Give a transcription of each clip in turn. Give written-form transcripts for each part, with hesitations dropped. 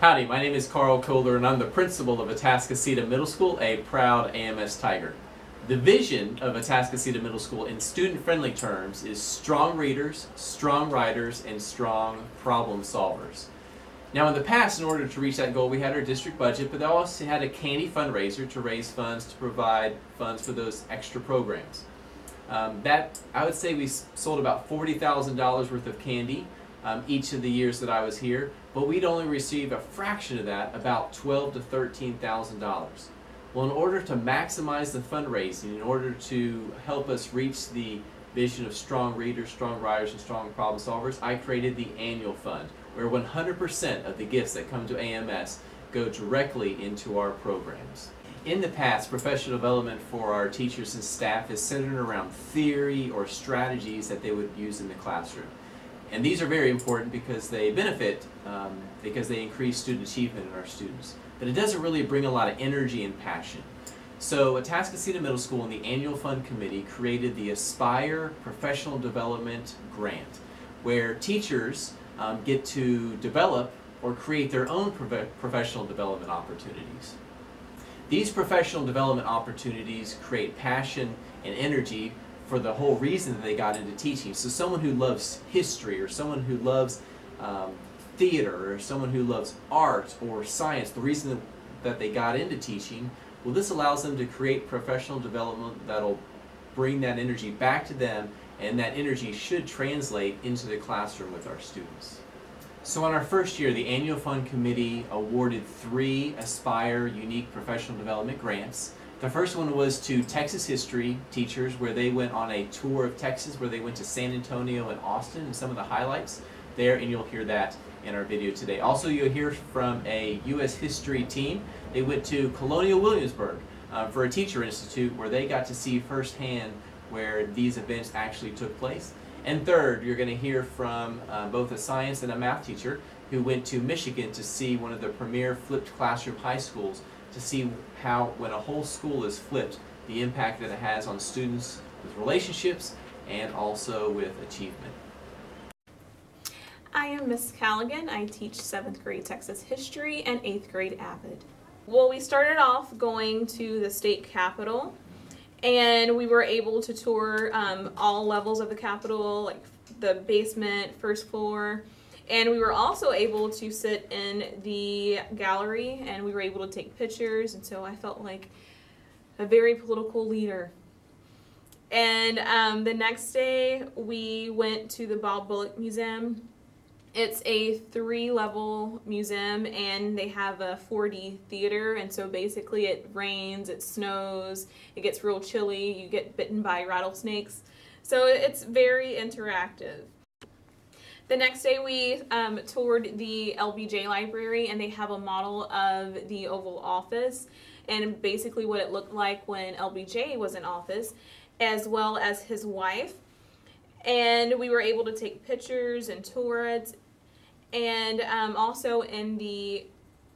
Howdy, my name is Carl Kohler and I'm the principal of Atascocita Middle School, a proud AMS Tiger. The vision of Atascocita Middle School in student-friendly terms is strong readers, strong writers, and strong problem solvers. Now in the past, in order to reach that goal, we had our district budget, but they also had a candy fundraiser to raise funds to provide funds for those extra programs. I would say we sold about $40,000 worth of candy each of the years that I was here, but we'd only receive a fraction of that, about $12,000 to $13,000. Well, in order to maximize the fundraising, in order to help us reach the vision of strong readers, strong writers, and strong problem solvers, I created the annual fund, where 100% of the gifts that come to AMS go directly into our programs. In the past, professional development for our teachers and staff is centered around theory or strategies that they would use in the classroom. And these are very important because they benefit, because they increase student achievement in our students. But it doesn't really bring a lot of energy and passion. So Atascocita Middle School and the Annual Fund Committee created the Aspire Professional Development Grant, where teachers get to develop or create their own professional development opportunities. These professional development opportunities create passion and energy for the whole reason that they got into teaching. So someone who loves history, or someone who loves theater, or someone who loves art or science, the reason that they got into teaching, well, this allows them to create professional development that'll bring that energy back to them, and that energy should translate into the classroom with our students. So in our first year, the Annual Fund Committee awarded 3 Aspire Unique Professional Development Grants. The first one was to Texas history teachers, where they went on a tour of Texas, where they went to San Antonio and Austin, and some of the highlights there, and you'll hear that in our video today. Also, you'll hear from a U.S. history team. They went to Colonial Williamsburg for a teacher institute, where they got to see firsthand where these events actually took place. And third, you're going to hear from both a science and a math teacher who went to Michigan to see one of the premier flipped classroom high schools, to see how, when a whole school is flipped, the impact that it has on students with relationships and also with achievement. I am Miss Callaghan. I teach 7th grade Texas history and 8th grade AVID. Well, we started off going to the state capitol, and we were able to tour all levels of the capitol, like the basement, first floor. And we were also able to sit in the gallery, and we were able to take pictures, and so I felt like a very political leader. And the next day we went to the Bob Bullock Museum. It's a 3-level museum, and they have a 4D theater, and so basically it rains, it snows, it gets real chilly, you get bitten by rattlesnakes. So it's very interactive. The next day we toured the LBJ library, and they have a model of the Oval Office and basically what it looked like when LBJ was in office, as well as his wife. And we were able to take pictures and tour it. And also in the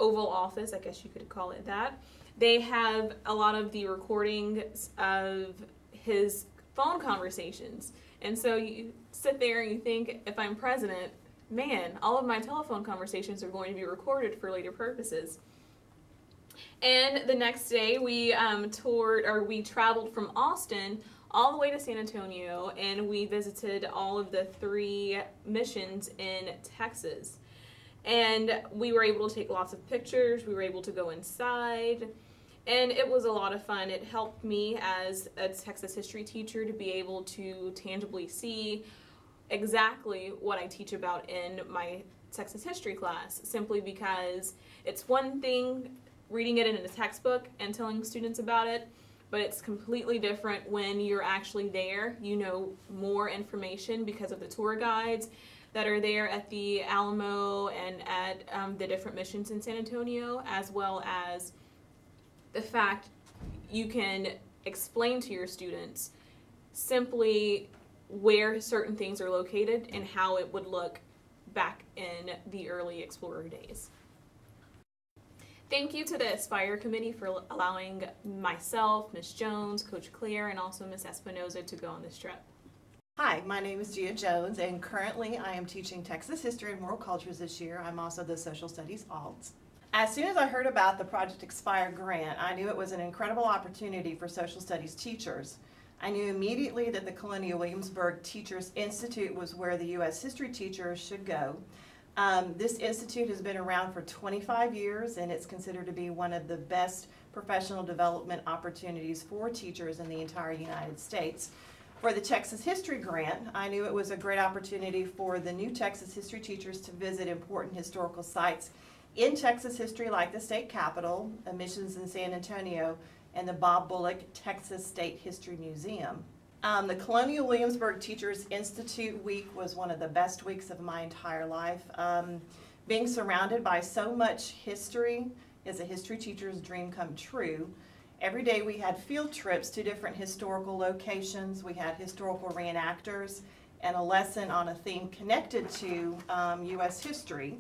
Oval Office, I guess you could call it that, they have a lot of the recordings of his phone conversations. And so you sit there and you think, if I'm president, man, all of my telephone conversations are going to be recorded for later purposes. And the next day we traveled from Austin all the way to San Antonio, and we visited all of the 3 missions in Texas. And we were able to take lots of pictures, we were able to go inside, and it was a lot of fun. It helped me as a Texas history teacher to be able to tangibly see exactly what I teach about in my Texas history class, simply because it's one thing reading it in a textbook and telling students about it, but it's completely different when you're actually there. You know more information because of the tour guides that are there at the Alamo and at the different missions in San Antonio, as well as the fact you can explain to your students simply where certain things are located and how it would look back in the early explorer days. Thank you to the Aspire Committee for allowing myself, Ms. Jones, Coach Claire, and also Ms. Espinoza to go on this trip. Hi, my name is Gia Jones, and currently I am teaching Texas History and World Cultures this year. I'm also the Social Studies Alt. As soon as I heard about the Project Aspire grant, I knew it was an incredible opportunity for social studies teachers. I knew immediately that the Colonial Williamsburg Teachers Institute was where the U.S. history teachers should go. This institute has been around for 25 years, and it's considered to be one of the best professional development opportunities for teachers in the entire United States. For the Texas History Grant, I knew it was a great opportunity for the new Texas history teachers to visit important historical sites in Texas history, like the state capitol, Missions in San Antonio, and the Bob Bullock Texas State History Museum. The Colonial Williamsburg Teachers Institute week was one of the best weeks of my entire life. Being surrounded by so much history is a history teacher's dream come true. Every day we had field trips to different historical locations. We had historical reenactors and a lesson on a theme connected to U.S. history.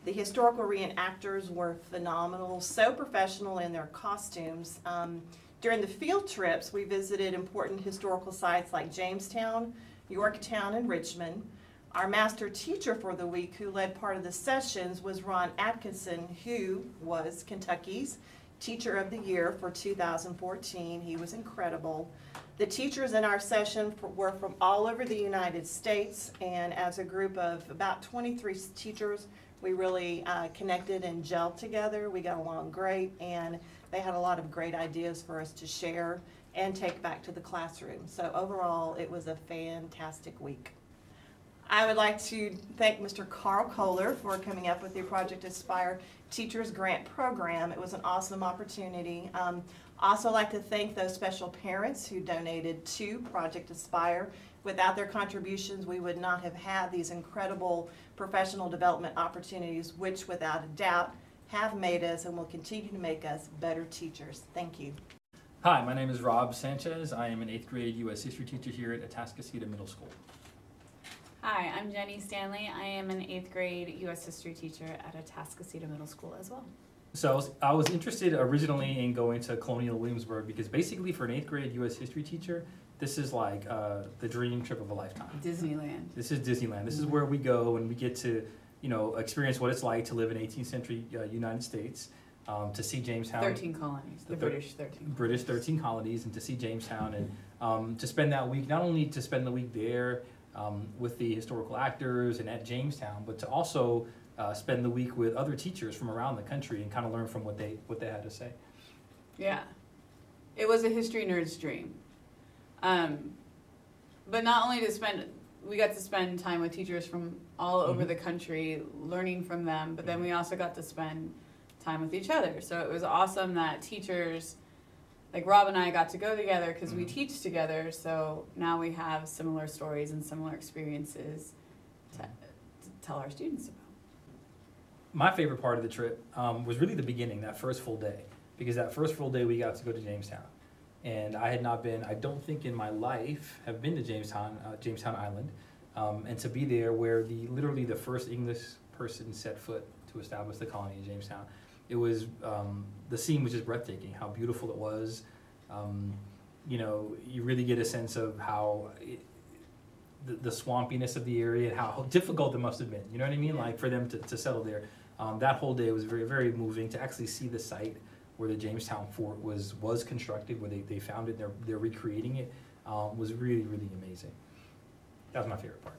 The historical reenactors were phenomenal, so professional in their costumes. During the field trips, we visited important historical sites like Jamestown, Yorktown, and Richmond. Our master teacher for the week, who led part of the sessions, was Ron Atkinson, who was Kentucky's Teacher of the Year for 2014. He was incredible. The teachers in our session were from all over the United States, and as a group of about 23 teachers, we really connected and gelled together. We got along great, and they had a lot of great ideas for us to share and take back to the classroom. So overall, it was a fantastic week. I would like to thank Mr. Carl Kohler for coming up with the Project Aspire Teachers Grant Program. It was an awesome opportunity. Also like to thank those special parents who donated to Project Aspire. Without their contributions, we would not have had these incredible professional development opportunities, which without a doubt have made us and will continue to make us better teachers. Thank you. Hi, my name is Rob Sanchez. I am an 8th grade U.S. history teacher here at Atascocita Middle School. Hi, I'm Jenny Stanley. I am an 8th grade U.S. history teacher at Atascocita Middle School as well. So I was interested originally in going to Colonial Williamsburg because basically for an 8th grade U.S. history teacher, this is like the dream trip of a lifetime. Disneyland. This is Disneyland. This is where we go and we get to, experience what it's like to live in 18th century United States, to see Jamestown. 13 colonies, the British 13. British 13 colonies, and to see Jamestown and to spend that week, not only to spend the week there with the historical actors and at Jamestown, but to also spend the week with other teachers from around the country and kind of learn from what they had to say. Yeah, it was a history nerd's dream. But not only we got to spend time with teachers from all over the country, learning from them, but then we also got to spend time with each other. So it was awesome that teachers, like Rob and I, got to go together because we teach together, so now we have similar stories and similar experiences to tell our students about. My favorite part of the trip was really the beginning, that first full day, because that first full day we got to go to Jamestown. And I had not been, I don't think in my life, have been to Jamestown Island, and to be there where literally the first English person set foot to establish the colony in Jamestown. It was, the scene was just breathtaking, how beautiful it was. You really get a sense of how the swampiness of the area and how difficult it must have been, you know what I mean? Like for them to settle there. That whole day was very, very moving to actually see the site where the Jamestown Fort was constructed, where they found it, they're recreating it, was really, really amazing. That was my favorite part.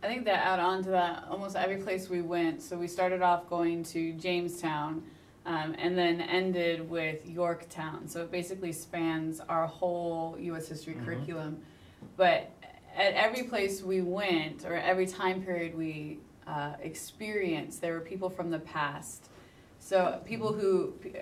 I think that add on to that, almost every place we went, so we started off going to Jamestown, and then ended with Yorktown. So it basically spans our whole U.S. history curriculum. But at every place we went, or every time period we experienced, there were people from the past. So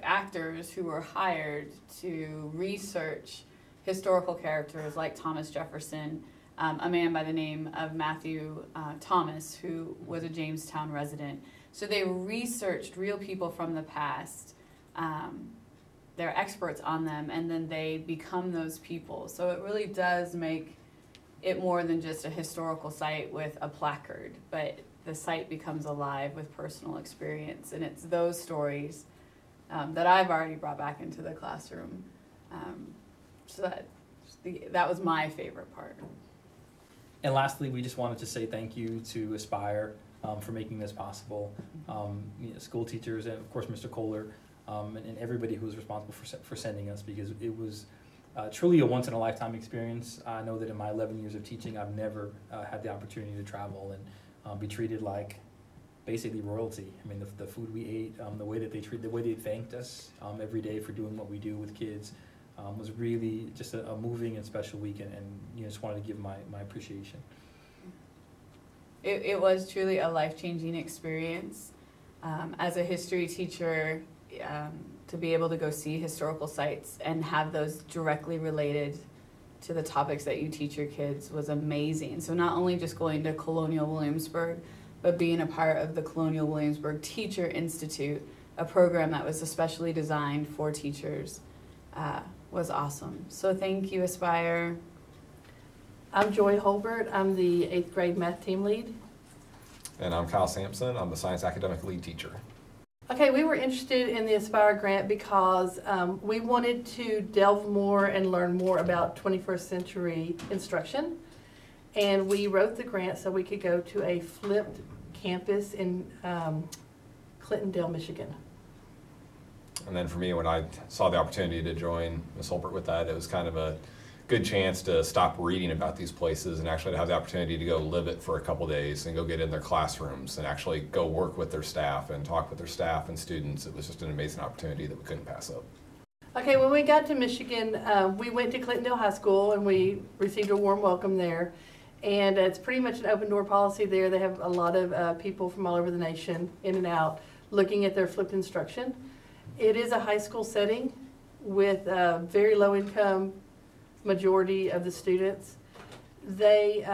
actors who were hired to research historical characters like Thomas Jefferson, a man by the name of Matthew Thomas, who was a Jamestown resident. So they researched real people from the past. They're experts on them, and then they become those people. So it really does make it more than just a historical site with a placard, but the site becomes alive with personal experience, and it's those stories that I've already brought back into the classroom. So that was my favorite part. And lastly, we just wanted to say thank you to Aspire for making this possible. School teachers and of course Mr. Kohler and everybody who was responsible for sending us, because it was truly a once-in-a-lifetime experience. I know that in my 11 years of teaching, I've never had the opportunity to travel and be treated like basically royalty. I mean, the food we ate, the way that the way they thanked us every day for doing what we do with kids was really just a moving and special weekend, and just wanted to give my appreciation. It was truly a life-changing experience. As a history teacher, to be able to go see historical sites and have those directly related to the topics that you teach your kids was amazing. So not only just going to Colonial Williamsburg, but being a part of the Colonial Williamsburg Teacher Institute, a program that was especially designed for teachers, was awesome. So thank you, Aspire. I'm Joy Holbert. I'm the 8th grade math team lead. And I'm Kyle Sampson. I'm the science academic lead teacher. Okay, we were interested in the Aspire grant because we wanted to delve more and learn more about 21st century instruction. And we wrote the grant so we could go to a flipped campus in Clintondale, Michigan. And then for me, when I saw the opportunity to join Ms. Holbert with that, it was kind of a good chance to stop reading about these places and actually to have the opportunity to go live it for a couple days and go get in their classrooms and actually go work with their staff and talk with their staff and students. It was just an amazing opportunity that we couldn't pass up. Okay, when we got to Michigan, we went to Clintondale High School and we received a warm welcome there. And it's pretty much an open door policy there. They have a lot of people from all over the nation in and out looking at their flipped instruction. It is a high school setting with very low income majority of the students. They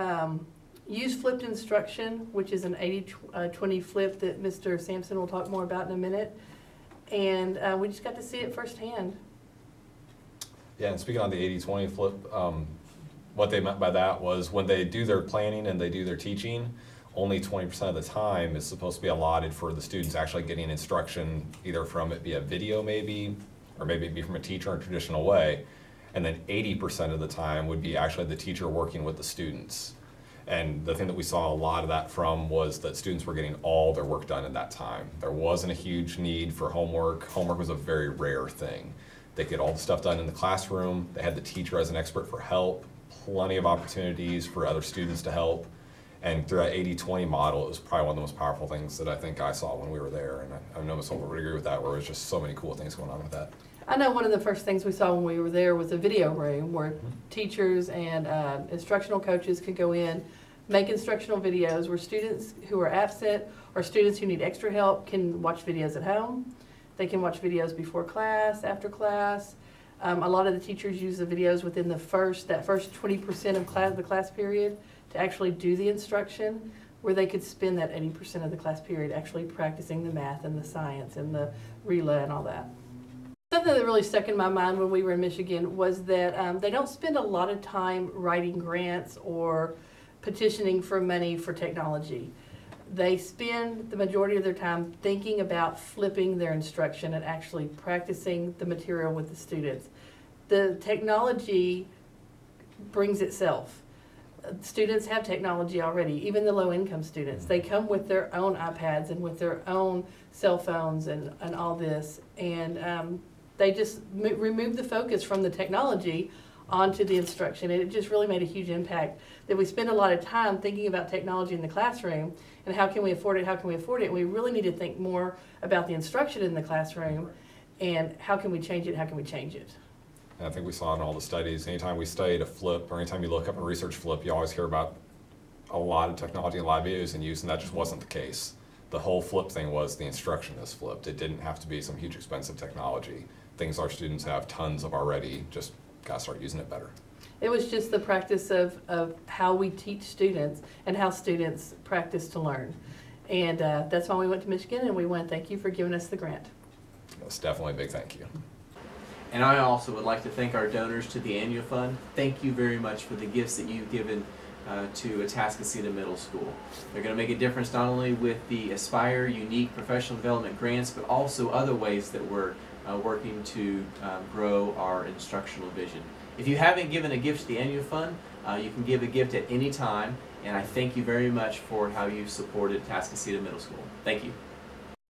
use flipped instruction, which is an 80-20 flip that Mr. Sampson will talk more about in a minute. And we just got to see it firsthand. Yeah, and speaking on the 80-20 flip, what they meant by that was when they do their planning and they do their teaching, only 20% of the time is supposed to be allotted for the students actually getting instruction, either from it via video maybe, or maybe it be from a teacher in a traditional way. And then 80% of the time would be actually the teacher working with the students. And the thing that we saw a lot of that from was that students were getting all their work done in that time. There wasn't a huge need for homework. Homework was a very rare thing. They get all the stuff done in the classroom. They had the teacher as an expert for help, plenty of opportunities for other students to help. And through that 80-20 model, it was probably one of the most powerful things that I think I saw when we were there. And I know Ms. Holbert would agree with that, where there was just so many cool things going on with that. I know one of the first things we saw when we were there was a video room where teachers and instructional coaches could go in, make instructional videos where students who are absent or students who need extra help can watch videos at home. They can watch videos before class, after class. A lot of the teachers use the videos within that first 20% of the class period to actually do the instruction, where they could spend that 80% of the class period actually practicing the math and the science and the relay and all that. Something that really stuck in my mind when we were in Michigan was that they don't spend a lot of time writing grants or petitioning for money for technology. They spend the majority of their time thinking about flipping their instruction and actually practicing the material with the students. The technology brings itself. Students have technology already, even the low-income students. They come with their own iPads and with their own cell phones and all this. And they just removed the focus from the technology onto the instruction. And it just really made a huge impact. That we spend a lot of time thinking about technology in the classroom and how can we afford it, how can we afford it. And we really need to think more about the instruction in the classroom and how can we change it, how can we change it. And I think we saw in all the studies, anytime we studied a flip or anytime you look up and research flip, you always hear about a lot of technology and a lot of videos in use, and that just wasn't the case. The whole flip thing was the instruction is flipped. It didn't have to be some huge expensive technology. Things our students have tons of already, just got to start using it better. It was just the practice of how we teach students and how students practice to learn. And that's why we went to Michigan, and we want to thank you for giving us the grant. It's definitely a big thank you. And I also would like to thank our donors to the annual fund. Thank you very much for the gifts that you've given to Atascocita Middle School. They're going to make a difference not only with the Aspire Unique Professional Development Grants, but also other ways that we're working to grow our instructional vision. If you haven't given a gift to the annual fund, You can give a gift at any time, and I thank you very much for how you've supported Atascocita Middle School. Thank you.